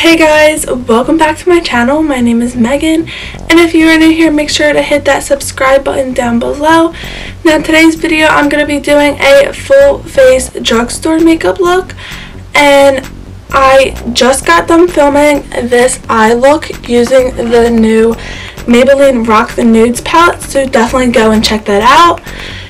Hey guys, welcome back to my channel. My name is Megan, and if you are new here, make sure to hit that subscribe button down below. Now today's video, I'm going to be doing a full face drugstore makeup look, and I just got done filming this eye look using the new Maybelline Rock the Nudes palette, so definitely go and check that out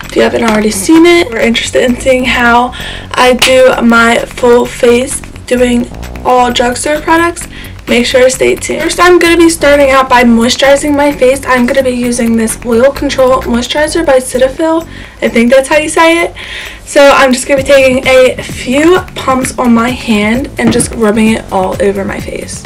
if you haven't already seen it or interested in seeing how I do my full face doing all drugstore products. Make sure to stay tuned. First, I'm going to be starting out by moisturizing my face. I'm going to be using this Oil Control Moisturizer by Cetaphil. I think that's how you say it. So I'm just going to be taking a few pumps on my hand and just rubbing it all over my face.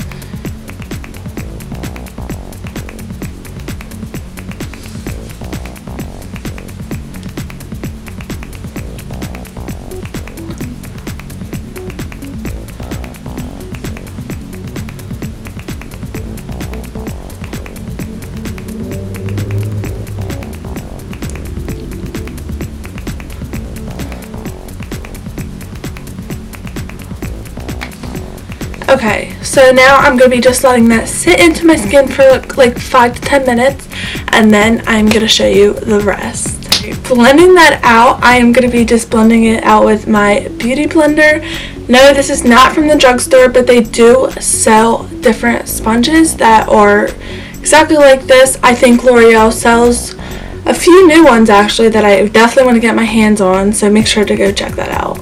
Okay, so now I'm going to be just letting that sit into my skin for like 5 to 10 minutes, and then I'm going to show you the rest. Blending that out, I am going to be just blending it out with my beauty blender. No, this is not from the drugstore, but they do sell different sponges that are exactly like this. I think L'Oreal sells a few new ones actually that I definitely want to get my hands on, so make sure to go check that out.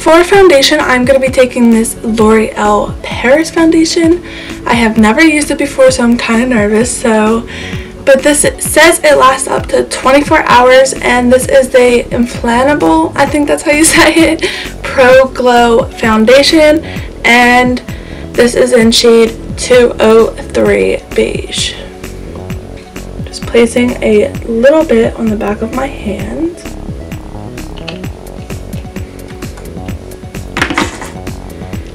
For foundation, I'm going to be taking this L'Oreal Paris foundation. I have never used it before, so I'm kind of nervous. But this says it lasts up to 24 hours, and this is the Inflammable, I think that's how you say it, Pro Glow foundation, and this is in shade 203 Beige. Just placing a little bit on the back of my hand.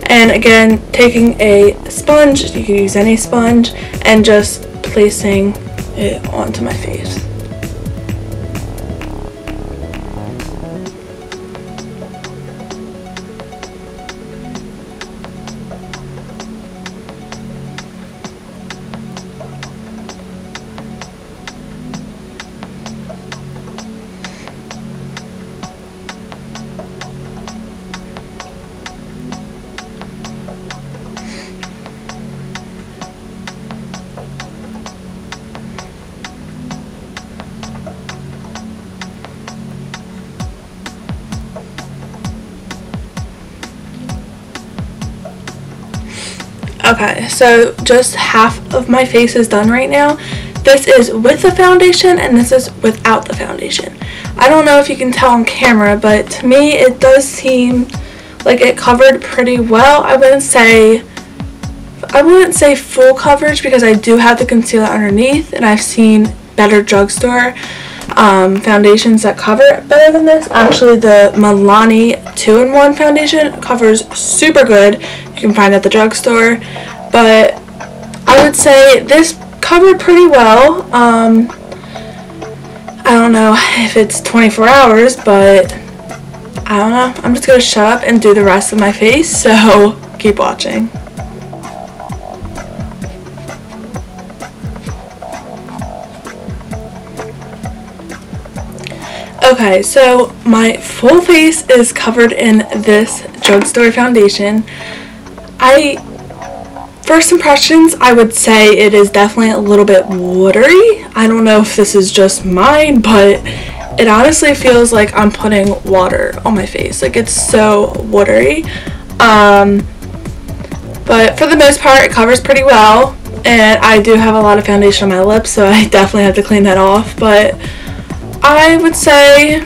And again, taking a sponge, you can use any sponge, and just placing it onto my face. Okay, so just half of my face is done right now. This is with the foundation and this is without the foundation. I don't know if you can tell on camera, but to me it does seem like it covered pretty well. I wouldn't say full coverage because I do have the concealer underneath, and I've seen better drugstore foundations that cover it better than this. Actually, the Milani 2-in-1 foundation covers super good. You can find it at the drugstore, but I would say this covered pretty well. I don't know if it's 24 hours, but I don't know. I'm just gonna shut up and do the rest of my face, so keep watching. Okay, so my full face is covered in this drugstore foundation. First impressions, I would say it is definitely a little bit watery. I don't know if this is just mine, but it honestly feels like I'm putting water on my face. Like, it's so watery. But for the most part, it covers pretty well. And I do have a lot of foundation on my lips, so I definitely have to clean that off. But I would say,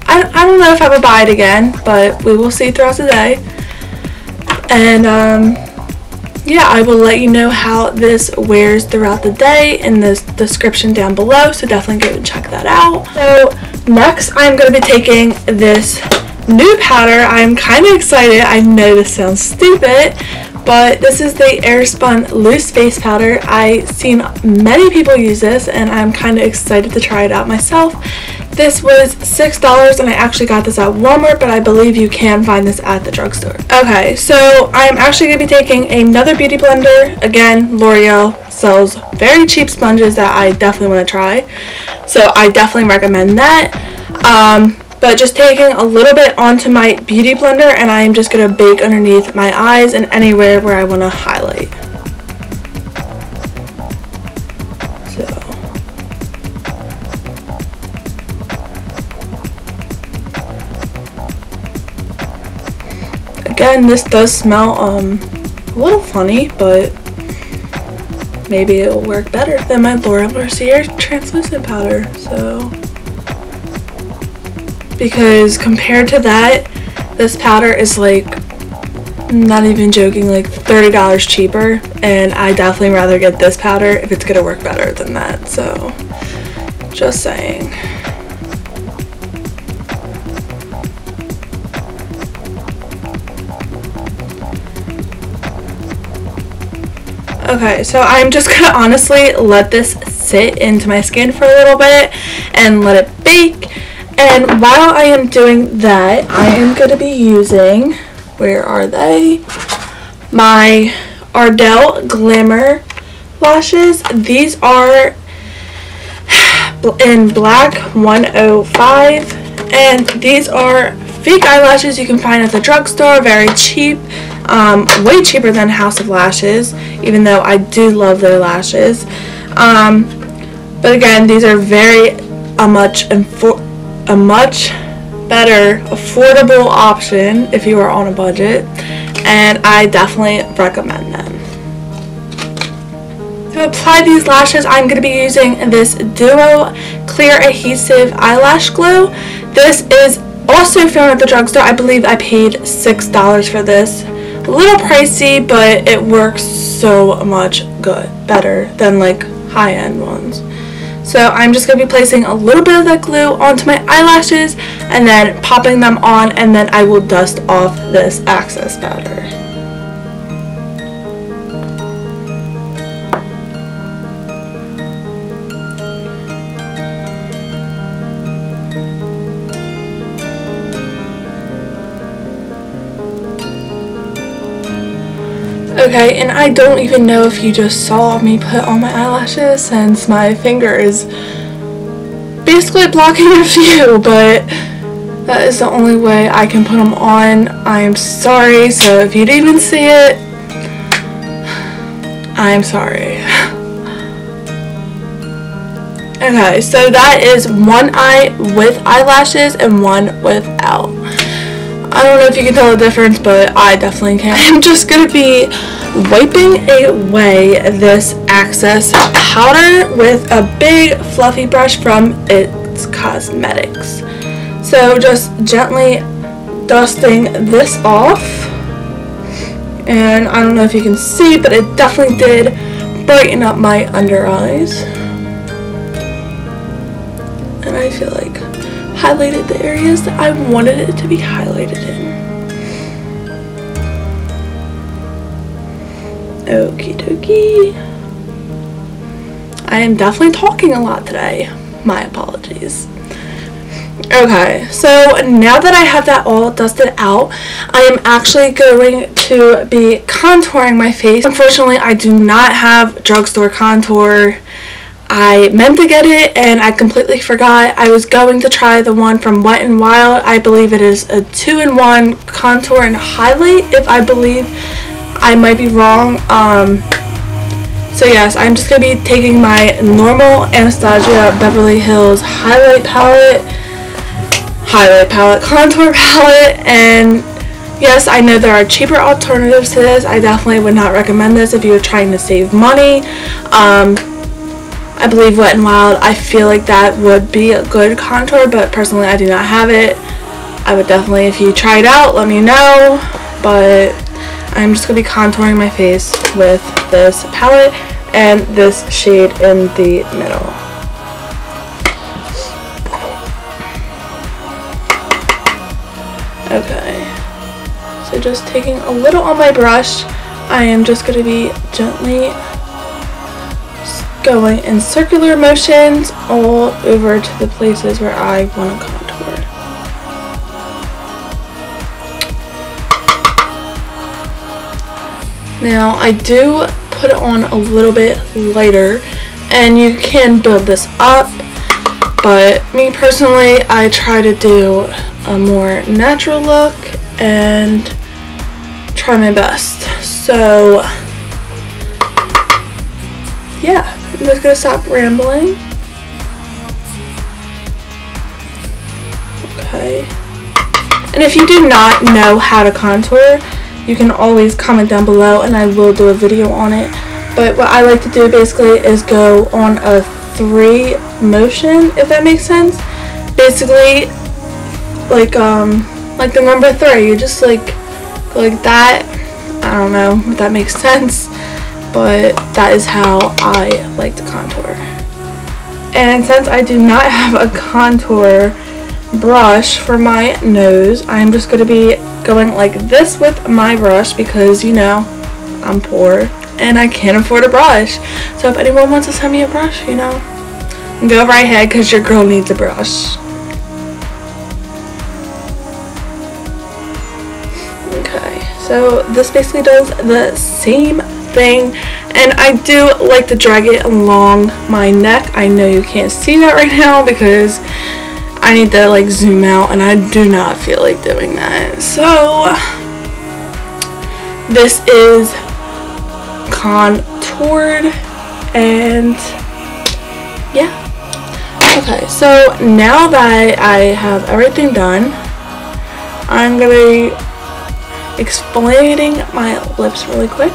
I don't know if I would buy it again, but we will see throughout the day. And yeah, I will let you know how this wears throughout the day in the description down below, so definitely go and check that out. So next I'm going to be taking this new powder. I'm kind of excited. I know this sounds stupid, but this is the Airspun Loose Face Powder. I've seen many people use this and I'm kind of excited to try it out myself. This was $6 and I actually got this at Walmart, but I believe you can find this at the drugstore. Okay, so I'm actually going to be taking another beauty blender. Again, L'Oreal sells very cheap sponges that I definitely want to try, so I definitely recommend that. But just taking a little bit onto my beauty blender, and I'm just going to bake underneath my eyes and anywhere where I want to highlight. Again, this does smell a little funny, but maybe it will work better than my Laura Mercier translucent powder. So, because compared to that, this powder is like, not even joking, like $30 cheaper, and I definitely rather get this powder if it's gonna work better than that. So, just saying. Okay, so I'm just gonna honestly let this sit into my skin for a little bit and let it bake. And while I am doing that, I am gonna be using, where are they? My Ardell Glamour lashes. These are in black 105, and these are fake eyelashes you can find at the drugstore, very cheap. Way cheaper than House of Lashes, even though I do love their lashes. But again, these are a much better affordable option if you are on a budget, and I definitely recommend them. To apply these lashes, I'm going to be using this Duo Clear Adhesive Eyelash Glue. This is also found at the drugstore. I believe I paid $6 for this. A little pricey, but it works so much better than like high-end ones. So I'm just going to be placing a little bit of that glue onto my eyelashes and then popping them on, and then I will dust off this excess powder. Okay, and I don't even know if you just saw me put on my eyelashes since my finger is basically blocking your view, but that is the only way I can put them on. I am sorry, so if you didn't even see it, I'm sorry. Okay, so that is one eye with eyelashes and one without. I don't know if you can tell the difference, but I definitely can. I'm just going to be wiping away this excess powder with a big fluffy brush from It's Cosmetics. So just gently dusting this off. And I don't know if you can see, but it definitely did brighten up my under eyes. And I feel like highlighted the areas that I wanted it to be highlighted in. Okie dokie. I am definitely talking a lot today. My apologies. Okay, so now that I have that all dusted out, I am actually going to be contouring my face. Unfortunately, I do not have drugstore contour. I meant to get it and I completely forgot. I was going to try the one from Wet n Wild. I believe it is a 2-in-1 contour and highlight, if I believe. I might be wrong. So yes, I'm just going to be taking my normal Anastasia Beverly Hills highlight palette, contour palette, and yes, I know there are cheaper alternatives to this. I definitely would not recommend this if you are trying to save money. I believe Wet n Wild, I feel like that would be a good contour, but personally I do not have it. I would definitely, if you try it out, let me know, but I'm just going to be contouring my face with this palette and this shade in the middle. Okay, so just taking a little on my brush, I am just going to be gently going in circular motions all over to the places where I want to contour. Now I do put it on a little bit lighter, and you can build this up, but me personally, I try to do a more natural look and try my best. So yeah, I'm just gonna stop rambling. Okay, and if you do not know how to contour, you can always comment down below and I will do a video on it. But what I like to do basically is go on a 3 motion, if that makes sense. Basically, like the number 3. You just like go like that. I don't know if that makes sense, but that is how I like to contour. And since I do not have a contour brush for my nose, I'm just going to be going like this with my brush because, you know, I'm poor and I can't afford a brush. So if anyone wants to send me a brush, you know, go right ahead because your girl needs a brush. Okay, so this basically does the same thing, and I do like to drag it along my neck. I know you can't see that right now because I need to like zoom out and I do not feel like doing that. So this is contoured, and yeah. Okay, so now that I have everything done, I'm gonna be exfoliating my lips really quick.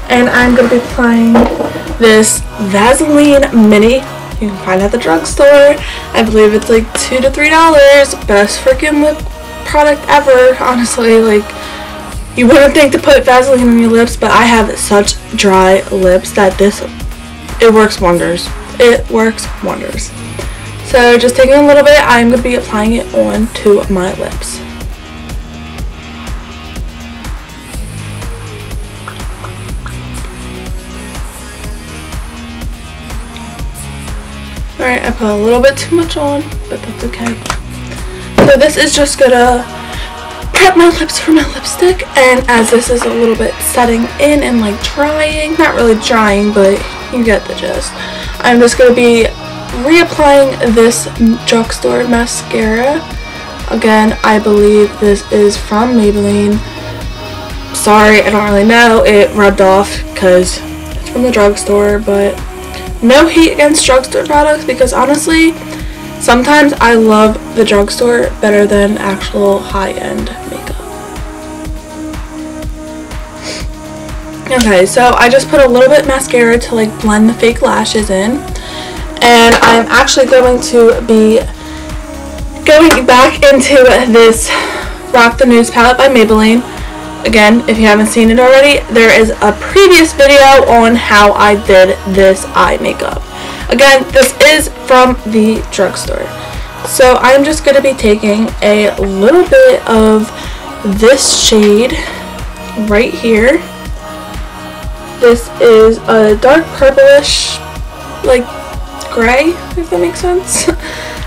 And I'm going to be applying this Vaseline Mini. You can find it at the drugstore. I believe it's like $2 to $3. Best freaking lip product ever. Honestly, like, you wouldn't think to put Vaseline on your lips, but I have such dry lips that it works wonders. It works wonders. So just taking a little bit, I'm going to be applying it onto my lips. Alright, I put a little bit too much on, but that's okay. So this is just gonna prep my lips for my lipstick, and as this is a little bit setting in and like drying, not really drying, but you get the gist, I'm just gonna be reapplying this Drugstore mascara. Again, I believe this is from Maybelline. Sorry, I don't really know. It rubbed off because it's from the drugstore, but no hate against drugstore products, because honestly, sometimes I love the drugstore better than actual high-end makeup. Okay, so I just put a little bit mascara to like blend the fake lashes in, and I'm actually going to be going back into this Rock the News palette by Maybelline. Again, if you haven't seen it already, there is a previous video on how I did this eye makeup. Again, this is from the drugstore. So I'm just going to be taking a little bit of this shade right here. This is a dark purplish, like gray, if that makes sense.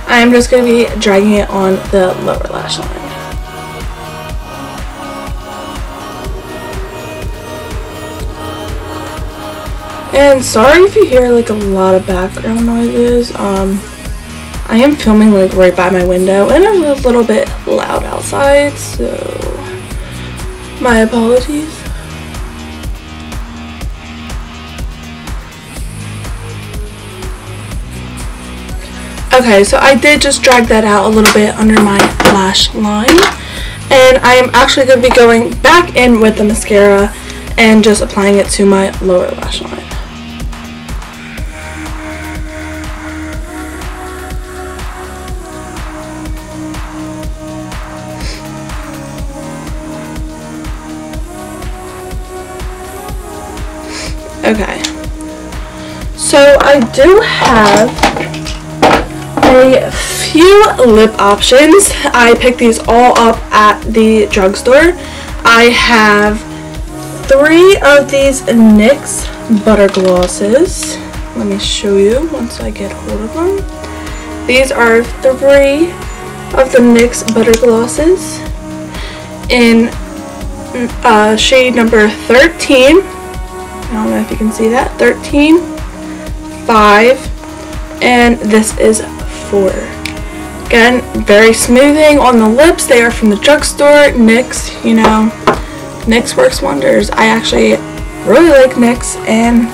I'm just going to be dragging it on the lower lash line. And sorry if you hear like a lot of background noises. I am filming like right by my window and it's a little bit loud outside, so my apologies. Okay, so I did just drag that out a little bit under my lash line, and I am actually going to be going back in with the mascara and just applying it to my lower lash line. Okay, so I do have a few lip options. I picked these all up at the drugstore. I have 3 of these NYX butter glosses. Let me show you once I get hold of them. These are 3 of the NYX butter glosses in shade number 13. I don't know if you can see that. 13, 5, and this is 4. Again, very smoothing on the lips. They are from the drugstore. NYX, you know, NYX works wonders. I actually really like NYX, and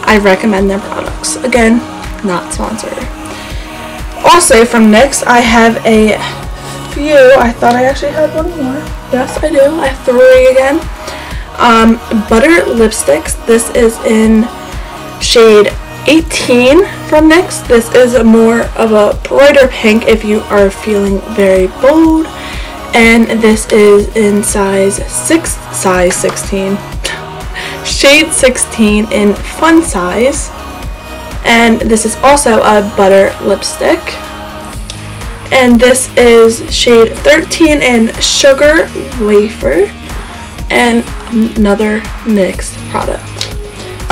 I recommend their products. Again, not sponsored. Also from NYX, I have a few. I thought I actually had one more. Yes, I do. I have 3 again. Butter lipsticks. This is in shade 18 from NYX. This is more of a brighter pink if you are feeling very bold. And this is in size 16. Shade 16 in fun size. And this is also a butter lipstick. And this is shade 13 in Sugar Wafer, and another NYX product.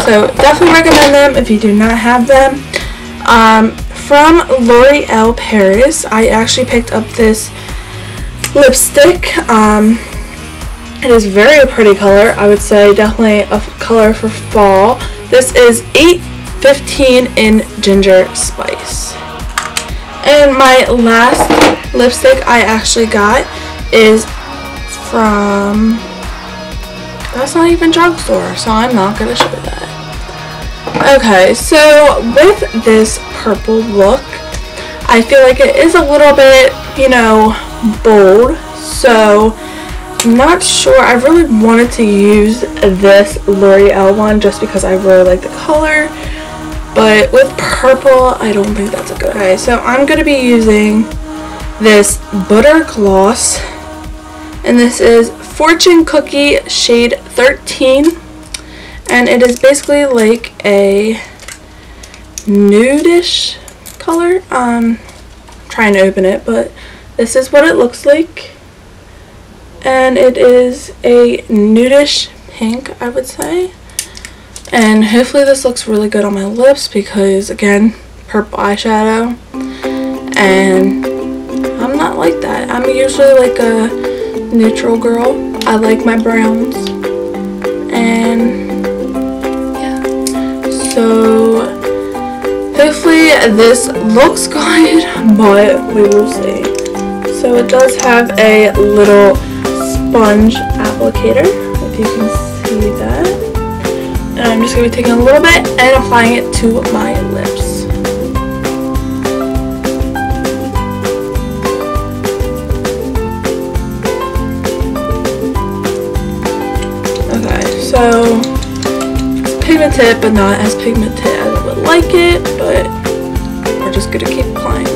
So definitely recommend them if you do not have them. From L'Oreal Paris, I actually picked up this lipstick. It is very pretty color. I would say definitely a color for fall. This is 815 in Ginger Spice. And my last lipstick I actually got is from, that's not even drugstore, so I'm not going to show that. Okay, so with this purple look, I feel like it is a little bit, you know, bold, so I'm not sure. I really wanted to use this L'Oreal one just because I really like the color. But with purple, I don't think that's a good. Okay, so I'm going to be using this butter gloss. And this is Fortune Cookie shade 13. And it is basically like a nude-ish color. I'm trying to open it, but this is what it looks like. And it is a nude-ish pink, I would say. And hopefully this looks really good on my lips because, again, purple eyeshadow. And I'm not like that. I'm usually like a neutral girl. I like my browns. And yeah. So hopefully this looks good, but we will see. So it does have a little sponge applicator, if you can see that. And I'm just going to be taking a little bit and applying it to my lips. Okay, so it's pigmented, but not as pigmented as I would like it, but we're just going to keep applying.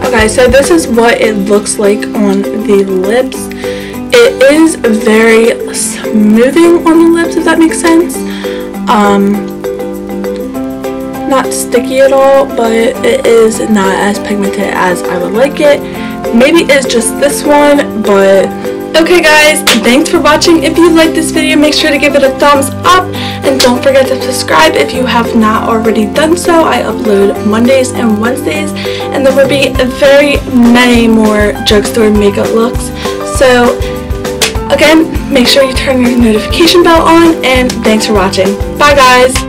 Okay, so this is what it looks like on the lips. It is very smoothing on the lips, if that makes sense. Not sticky at all, but it is not as pigmented as I would like it. Maybe it's just this one, but okay guys, thanks for watching. If you like this video, make sure to give it a thumbs up, and don't forget to subscribe if you have not already done so. I upload Mondays and Wednesdays, and there will be very many more drugstore makeup looks. So again, make sure you turn your notification bell on, and thanks for watching. Bye guys!